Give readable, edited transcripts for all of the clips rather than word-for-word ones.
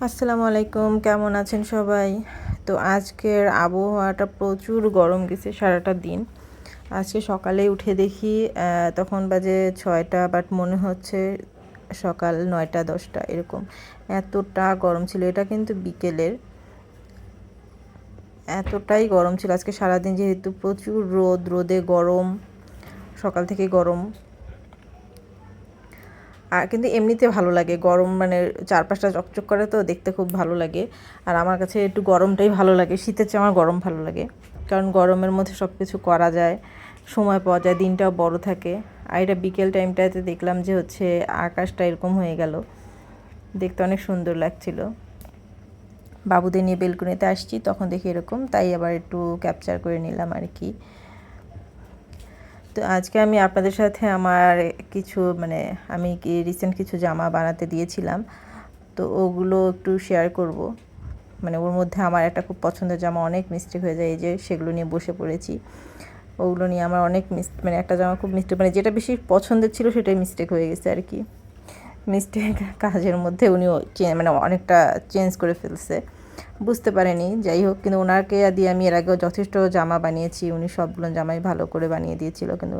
আসসালামু আলাইকুম, কেমন আছেন সবাই? তো আজকের আবহাওয়াটা প্রচুর গরম গেছে সারাটা দিন। আজকে সকালে উঠে দেখি তখন বাজে 6টা, বাট মনে হচ্ছে সকাল 9টা 10টা এরকম। এতটা গরম ছিল, এটা কিন্তু বিকেলের। এতটাই গরম ছিল আজকে সারাদিন, যেহেতু প্রচুর রোদে গরম, সকাল থেকে গরম। আর কিন্তু এমনিতে ভালো লাগে গরম, মানে চারপাশটা চকচক করে তো দেখতে খুব ভালো লাগে। আর আমার কাছে একটু গরমটাই ভালো লাগে, শীতের চেয়ে আমার গরম ভালো লাগে, কারণ গরমের মধ্যে সব কিছু করা যায়, সময় পাওয়া যায়, দিনটাও বড় থাকে। আর এটা বিকেল টাইমটাতে দেখলাম যে হচ্ছে আকাশটা এরকম হয়ে গেল, দেখতে অনেক সুন্দর লাগছিল। বাবুদের নিয়ে বেলকনিতে আসছি, তখন দেখি এরকম, তাই আবার একটু ক্যাপচার করে নিলাম আর কি। তো আজকে আমি আপনাদের সাথে আমার কিছু আমি কি রিসেন্ট কিছু জামা বানাতে দিয়েছিলাম, তো ওগুলো একটু শেয়ার করব। ওর মধ্যে আমার একটা খুব পছন্দের জামা অনেক মিস্টেক হয়ে যায়, এই যে সেগুলো নিয়ে বসে পড়েছি। ওগুলো নিয়ে আমার অনেক একটা জামা খুব মিস্টেক, যেটা বেশি পছন্দের ছিল সেটাই মিস্টেক হয়ে গেছে আর কি। মিস্টেক কাজের মধ্যে উনিও অনেকটা চেঞ্জ করে ফেলছে, বুঝতে পারেনি। যাই হোক, কিন্তু ওনাকে দিয়ে আমি এর আগেও যথেষ্ট জামা বানিয়েছি, উনি সবগুলো জামাই ভালো করে বানিয়ে দিয়েছিল। কিন্তু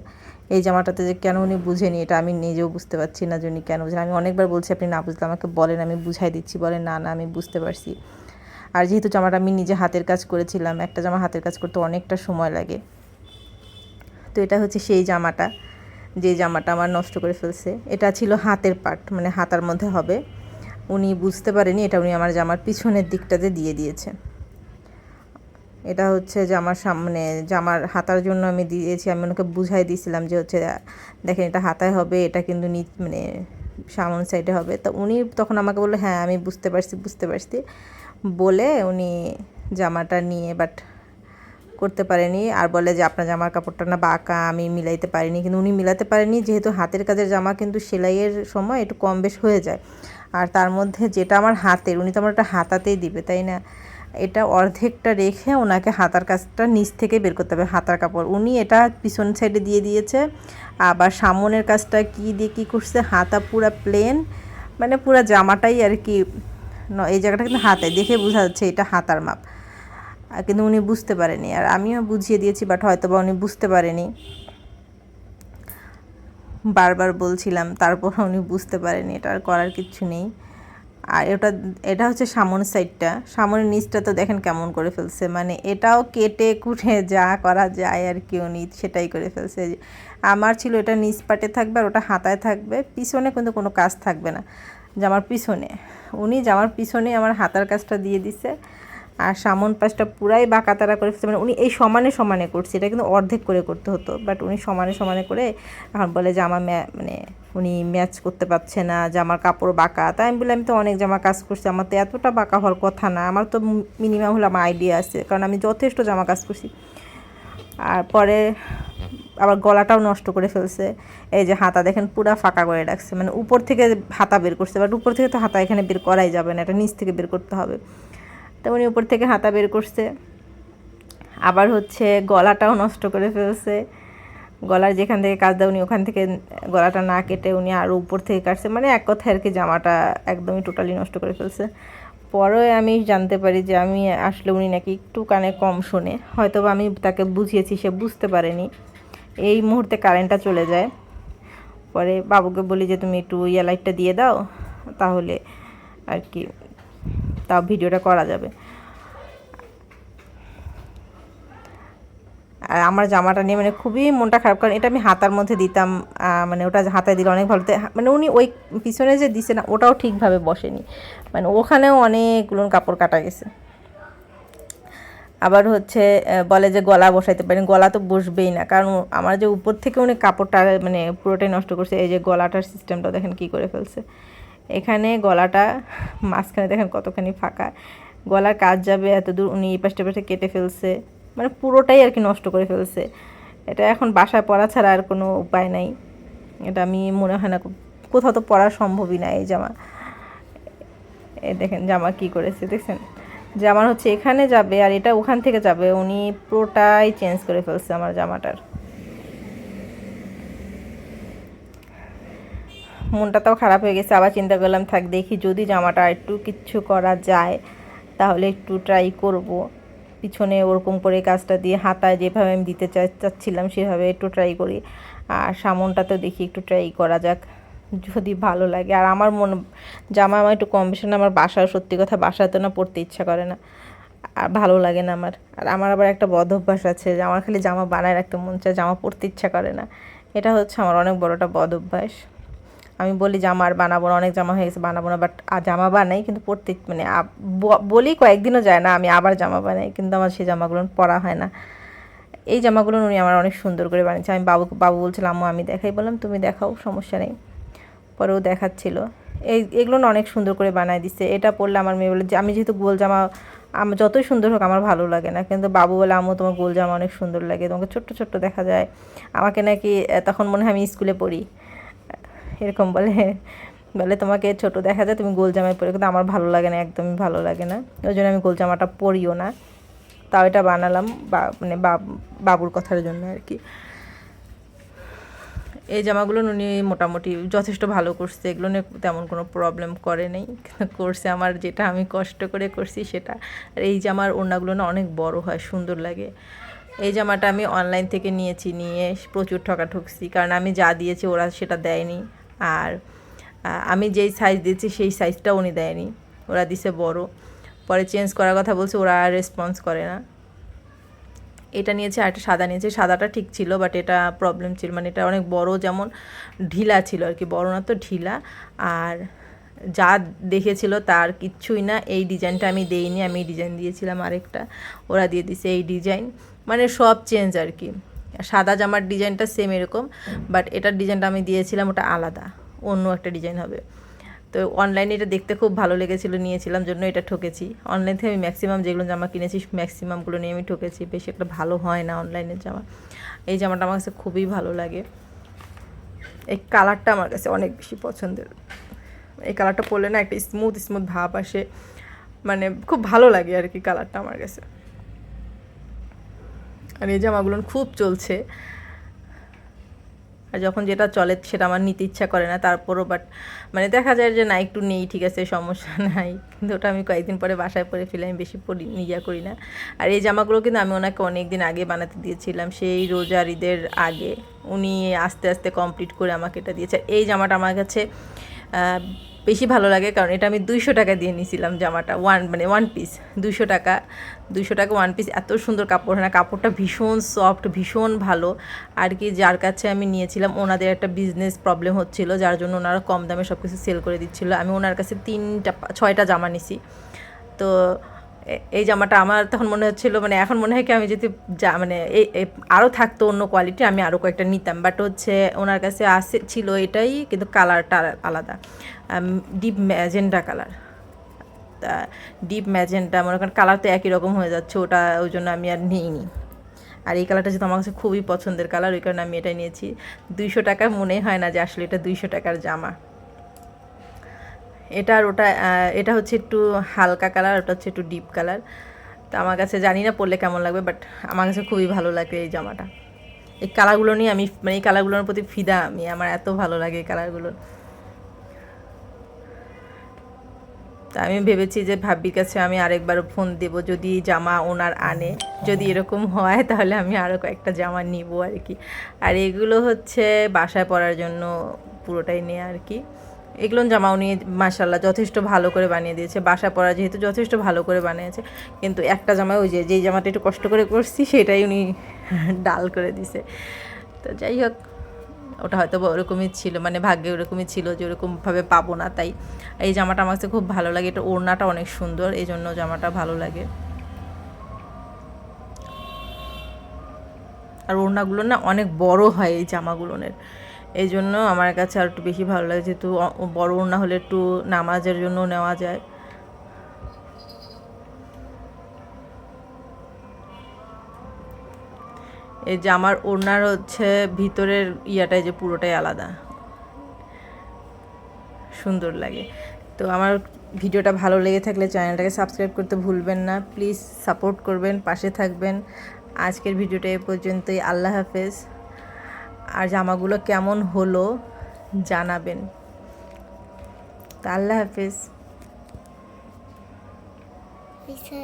এই জামাটাতে যে কেন উনি বুঝেনি, এটা আমি নিজেও বুঝতে পারছি না যে উনি কেন বুঝেন। আমি অনেকবার বলছি আপনি না বুঝলে আমাকে বলেন, আমি বুঝাই দিচ্ছি। বলেন না না আমি বুঝতে পারছি। আর যেহেতু জামাটা আমি নিজে হাতের কাজ করেছিলাম, একটা জামা হাতের কাজ করতে অনেকটা সময় লাগে। তো এটা হচ্ছে সেই জামাটা, যে জামাটা আমার নষ্ট করে ফেলছে। এটা ছিল হাতের পার্ট, হাতার মধ্যে হবে। উনি বুঝতে পারেনি, এটা উনি আমার জামার পিছনের দিকটাতে দিয়ে দিয়েছে। এটা হচ্ছে জামার সামনে, জামার হাতার জন্য আমি দিয়েছি। আমি ওনাকে বুঝাই দিয়েছিলাম যে হচ্ছে দেখেন এটা হাতায় হবে, এটা কিন্তু সামন সাইডে হবে। তো উনি তখন আমাকে বললো হ্যাঁ আমি বুঝতে পারছি বুঝতে পারছি বলে উনি জামাটা নিয়ে বাট করতে পারেনি। আর বলে যে আপনার জামার কাপড়টা না বাঁকা, আমি মিলাইতে পারিনি। কিন্তু উনি মিলাতে পারেনি, যেহেতু হাতের কাজের জামা কিন্তু সেলাইয়ের সময় একটু কম বেশ হয়ে যায়। আর তার মধ্যে যেটা আমার হাতের, উনি তো আমার একটা হাতাতেই দিবে, তাই না? এটা অর্ধেকটা রেখে ওনাকে হাতার কাজটা নিচ থেকে বের করতে হবে, হাতার কাপড়। উনি এটা পিছন সাইডে দিয়ে দিয়েছে। আবার সামনের কাজটা কি দিয়ে কী করছে, হাতা পুরা প্লেন, পুরা জামাটাই আর কি। এই জায়গাটা কিন্তু হাতায়, দেখে বোঝা যাচ্ছে এটা হাতার মাপ। কিন্তু উনি বুঝতে পারেনি, আর আমিও বুঝিয়ে দিয়েছি, বাট হয়তো বা উনি বুঝতে পারেনি। বারবার বলছিলাম, তারপর উনি বুঝতে পারেনি। এটা আর করার কিচ্ছু নেই। আর এটা হচ্ছে সামনের সাইডটা, সামনের নিচটা তো দেখেন কেমন করে ফেলছে, এটাও কেটে কুটে যা করা যায় আর কি উনি সেটাই করে ফেলছে। আমার ছিল এটা নিচ পাটে থাকবে আর ওটা হাতায় থাকবে, পিছনে কিন্তু কোনো কাজ থাকবে না জামার পিছনে। উনি জামার পিছনে আমার হাতার কাজটা দিয়ে দিছে, আর সামন পাশটা পুরাই বাঁকাতারা করে ফেলছে। উনি এই সমানে সমানে করছে, এটা কিন্তু অর্ধেক করে করতে হতো, বাট উনি সমানে সমানে করে এখন বলে জামা উনি ম্যাচ করতে পারছে না, জামার কাপড় বাঁকা। তাই আমি বললাম আমি তো অনেক জামা কাজ করছি, আমার তো এতটা বাঁকা হওয়ার কথা না, আমার তো মিনিমাম হলো আমার আইডিয়া আছে, কারণ আমি যথেষ্ট জামা কাজ করছি। আর পরে আবার গলাটাও নষ্ট করে ফেলছে। এই যে হাতা দেখেন পুরা ফাঁকা করে রাখছে, উপর থেকে হাতা বের করছে, বাট উপর থেকে তো হাতা এখানে বের করাই যাবে না, এটা নিচ থেকে বের করতে হবে। তো উনি উপর থেকে হাতা বের করছে। আবার হচ্ছে গলাটাও নষ্ট করে ফেলছে, গলার যেখান থেকে কাজ দেয় উনি ওখান থেকে গলাটা না কেটে উনি আরও উপর থেকে কাটছে। এক কথায় আর কি জামাটা একদমই টোটালি নষ্ট করে ফেলছে। পরে আমি জানতে পারি যে আমি আসলে উনি নাকি একটু কানে কম শোনে, হয়তো বা আমি তাকে বুঝিয়েছি, সে বুঝতে পারেনি। এই মুহূর্তে কারেন্টটা চলে যায়। পরে বাবুকে বলি যে তুমি একটু লাইটটা দিয়ে দাও, তাহলে আর কি তাও ভিডিওটা করা যাবে। আর আমার জামাটা নিয়ে খুবই মনটা খারাপ, কারণ এটা আমি হাতার মধ্যে দিতাম, ওটা হাতায় দিলে অনেক ভালো। উনি ওই পিছনে যে দিছে না, ওটাও ঠিকভাবে বসেনি, ওখানেও অনেকগুলো কাপড় কাটা গেছে। আবার হচ্ছে বলে যে গলা বসাইতে পারেন, গলা তো বসবেই না, কারণ আমার যে উপর থেকে উনি কাপড়টা পুরোটাই নষ্ট করছে। এই যে গলাটার সিস্টেমটা দেখেন কি করে ফেলছে, এখানে গলাটা মাঝখানে দেখেন কতখানি ফাঁকা, গলার কাজ যাবে এত দূর, উনি এই পাশটা পাশে কেটে ফেলছে, পুরোটাই আর কি নষ্ট করে ফেলছে। এটা এখন বাসায় পরা ছাড়া আর কোনো উপায় নাই, এটা আমি মনে হয় না কোথাও তো পরা সম্ভবই না এই জামা। এই দেখেন জামা কি করেছে, দেখছেন জামার হচ্ছে এখানে যাবে আর এটা ওখান থেকে যাবে, উনি পুরোটাই চেঞ্জ করে ফেলছে আমার জামাটার। মনটাও খারাপ হয়ে গেছে। আবার চিন্তা করলাম থাক দেখি যদি জামাটা একটু কিচ্ছু করা যায় তাহলে একটু ট্রাই করব। পিছনে ওরকম করে কাজটা দিয়ে হাতায় যেভাবে আমি দিতে চাচ্ছিলাম সেভাবে একটু ট্রাই করি। আর সামনটাতেও দেখি একটু ট্রাই করা যাক, যদি ভালো লাগে। আর আমার জামা আমার একটু কম বেশি না, আমার বাসায় সত্যি কথা বাসাতে না পরতে ইচ্ছা করে না, আর ভালো লাগে না আমার। আর আমার আবার একটা বদ অভ্যাস আছে যে আমার খালি জামা বানায় রাখতে মন চায়, জামা পরতে ইচ্ছা করে না। এটা হচ্ছে আমার অনেক বড় একটা বদ অভ্যাস। আমি বলি জামা আর বানাবো না, অনেক জামা হয়ে গেছে বানাবো না, বাট জামা বানাই কিন্তু পরতে মানে বলি কয়েকদিনও যায় না আমি আবার জামা বানাই, কিন্তু আমার সেই জামাগুলো পরা হয় না। এই জামাগুলো উনি আমার অনেক সুন্দর করে বানিয়েছে। আমি বাবু বলছিলাম আম্মু আমি দেখাই, বললাম তুমি দেখাও সমস্যা নেই। পরেও দেখাচ্ছিল। এগুলো না অনেক সুন্দর করে বানায় দিচ্ছে। এটা পরলে আমার মেয়ে বলে যে আমি যেহেতু গোল জামা আমার যতই সুন্দর হোক আমার ভালো লাগে না, কিন্তু বাবু বলে আম্মু তোমার গোল জামা অনেক সুন্দর লাগে, তোমাকে ছোট্ট ছোট্ট দেখা যায়। আমাকে নাকি তখন মনে হয় আমি স্কুলে পড়ি, এরকম বলে বলে তোমাকে ছোট দেখা যায় তুমি গোল জামায় পরে, কিন্তু আমার ভালো লাগে না, একদমই ভালো লাগে না। ওই জন্য আমি গোল জামাটা পরিও না। তাও এটা বানালাম মানে বাবুর কথার জন্য আর কি। এই জামাগুলো উনি মোটামুটি যথেষ্ট ভালো করছে, এগুলো নিয়ে তেমন কোনো প্রবলেম করে নেই, করছে আমার যেটা আমি কষ্ট করে করছি সেটা। আর এই জামার ওড়নাগুলো না অনেক বড় হয়, সুন্দর লাগে। এই জামাটা আমি অনলাইন থেকে নিয়ে প্রচুর ঠকছি, কারণ আমি যা দিয়েছি ওরা সেটা দেয়নি। আর আমি যেই সাইজ দিয়েছি সেই সাইজটাও উনি দেয়নি, ওরা দিছে বড়। পরে চেঞ্জ করার কথা বলছে, ওরা আর রেসপন্স করে না। এটা নিয়েছে আর একটা সাদা নিয়েছে, সাদাটা ঠিক ছিল বাট এটা প্রবলেম ছিল, মানে এটা অনেক বড়, যেমন ঢিলা ছিল আর কি, বড় না তো ঢিলা। আর যা দেখেছিল তার কিচ্ছুই না। এই ডিজাইনটা আমি দেইনি, আমি ডিজাইন দিয়েছিলাম আরেকটা, ওরা দিয়ে দিছে এই ডিজাইন, মানে সব চেঞ্জ আর কি। সাদা জামার ডিজাইনটা সেম এরকম, বাট এটার ডিজাইনটা আমি দিয়েছিলাম ওটা আলাদা, অন্য একটা ডিজাইন হবে। তো অনলাইনে এটা দেখতে খুব ভালো লেগেছিলো, নিয়েছিলাম জন্য এটা ঠকেছি। অনলাইন থেকে আমি ম্যাক্সিমাম যেগুলো জামা কিনেছি ম্যাক্সিমামগুলো নিয়ে আমি ঠকেছি, বেশি একটা ভালো হয় না অনলাইনের জামা। এই জামাটা আমার কাছে খুবই ভালো লাগে, এই কালারটা আমার কাছে অনেক বেশি পছন্দের। এই কালারটা পরলে না একটা স্মুথ ভাব আসে, মানে খুব ভালো লাগে আর কি কালারটা আমার কাছে। আর এই জামাগুলো খুব চলছে, আর যখন যেটা চলে সেটা আমার নিতে ইচ্ছা করে না, তারপরও বাট মানে দেখা যায় যে না একটু নেই, ঠিক আছে সমস্যা নাই, কিন্তু ওটা আমি কয়েকদিন পরে বাসায় পরে ফেলে, আমি বেশি নিয়ে করি না। আর এই জামাগুলো কিন্তু আমি ওনাকে অনেক দিন আগে বানাতে দিয়েছিলাম, সেই রোজার ঈদের আগে। উনি আস্তে আস্তে কমপ্লিট করে আমাকে এটা দিয়েছে। এই জামাটা আমার কাছে বেশি ভালো লাগে, কারণ এটা আমি 200 টাকা দিয়ে নিয়েছিলাম জামাটা, ওয়ান পিস 200 টাকা 1 পিস। এত সুন্দর কাপড় হয় না, কাপড়টা ভীষণ সফট, ভীষণ ভালো আর কি। যার কাছে আমি নিয়েছিলাম ওনাদের একটা বিজনেস প্রবলেম হচ্ছিল, যার জন্য ওনারা কম দামে সব কিছু সেল করে দিচ্ছিলো। আমি ওনার কাছে 6টা জামা নিছি। তো এই জামাটা আমার তখন মনে হচ্ছিলো, মানে এখন মনে হয় কি আমি যদি মানে আরও থাকতো অন্য কোয়ালিটি আমি আরও কয়েকটা নিতাম, বাট হচ্ছে ওনার কাছে ছিল এটাই, কিন্তু কালারটা আলাদা, ডিপ ম্যাজেন্টা কালার। তা ডিপ ম্যাজেন্টা মনে করেন কালার তো একই রকম হয়ে যাচ্ছে, ওটা ওই জন্য আমি আর নিইনি। আর এই কালারটা যেহেতু আমার কাছে খুবই পছন্দের কালার, ওই কারণে আমি এটাই নিয়েছি। 200 টাকা মনে হয় না যে আসলে এটা 200 টাকার জামা। এটা আর ওটা, এটা হচ্ছে একটু হালকা কালার, ওটা হচ্ছে একটু ডিপ কালার। তো আমার কাছে জানি না পরলে কেমন লাগবে, বাট আমার কাছে খুবই ভালো লাগে এই জামাটা। এই কালারগুলো নিয়ে আমি মানে এই কালারগুলোর প্রতি ফিদা আমি, আমার এত ভালো লাগে এই কালারগুলো। তা আমি ভেবেছি যে ভাবির কাছে আমি আরেকবার ফোন দেব, যদি জামা ওনার আনে, যদি এরকম হয় তাহলে আমি আরও কয়েকটা জামা নিব আর কি। আর এগুলো হচ্ছে বাসায় পরার জন্য পুরোটাই নেওয়া আর কি। এগুলো জামাও নিয়ে মাশাল্লাহ যথেষ্ট ভালো করে বানিয়ে দিয়েছে, বাসায় পরা যেহেতু যথেষ্ট ভালো করে বানিয়েছে। কিন্তু একটা জামা ওই যেই জামাটা একটু কষ্ট করে করছি সেটাই উনি ডাল করে দিছে। তো যাই হোক, ওটা হয়তো ওরকমই ছিল, মানে ভাগ্যে ওরকমই ছিল যে ওরকমভাবে পাবো না। তাই এই জামাটা আমার কাছে খুব ভালো লাগে, এটা ওড়নাটা অনেক সুন্দর, এই জন্য জামাটা ভালো লাগে। আর ওড়নাগুলো না অনেক বড় হয় এই জামাগুলোর, এই জন্য আমার কাছে আর একটু বেশি ভালো লাগে, যেহেতু বড় ওড়না হলে একটু নামাজের জন্য নেওয়া যায়। এই জামার ওড়নার হচ্ছে ভিতরের ইয়াটাই যে পুরোটাই আলাদা, সুন্দর লাগে। তো আমার ভিডিওটা ভালো লেগে থাকলে চ্যানেলটাকে সাবস্ক্রাইব করতে ভুলবেন না, প্লিজ সাপোর্ট করবেন, পাশে থাকবেন। আজকের ভিডিওটা এ পর্যন্তই, আল্লাহ হাফেজ। আর জামাগুলো কেমন হলো জানাবেন। তো আল্লাহ হাফেজ। হয়েছে।